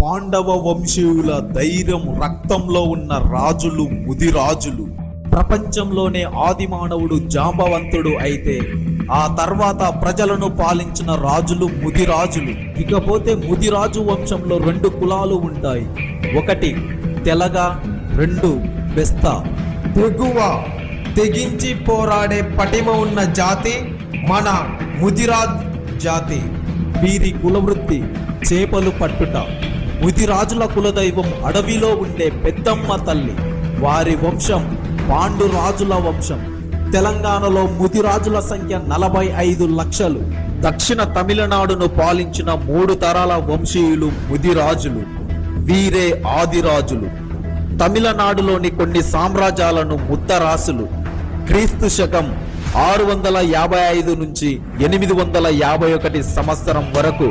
పాండవ వంశీయుల ధైర్యం రక్తంలో ఉన్న రాజులు ముదిరాజులు. ప్రపంచంలోనే ఆది మానవుడు జాంబవంతుడు అయితే ఆ తర్వాత ప్రజలను పాలించిన రాజులు ముదిరాజులు. ఇకపోతే ముదిరాజు వంశంలో 2 కులాలు ఉంటాయి. 1 తెలగ, 2 బెస్త. తెగువ తెగించి పోరాడే పటిమ ఉన్న జాతి మన ముదిరాజ్ జాతి. వీరి కులవృత్తి చేపలు పట్టుట. ముదిరాజుల కులదైవం అడవిలో ఉండే పెద్దమ్మ తల్లి. వారి వంశం పాండురాజుల వంశం. తెలంగాణలో ముదిరాజుల సంఖ్య 45 లక్షలు. దక్షిణ తమిళనాడును పాలించిన 3 తరాల వంశీయులు ముదిరాజులు. వీరే ఆదిరాజులు. తమిళనాడులోని కొన్ని సామ్రాజ్యాలను ముద్దరాసులు క్రీస్తు శకం 655 నుంచి 851 సంవత్సరం వరకు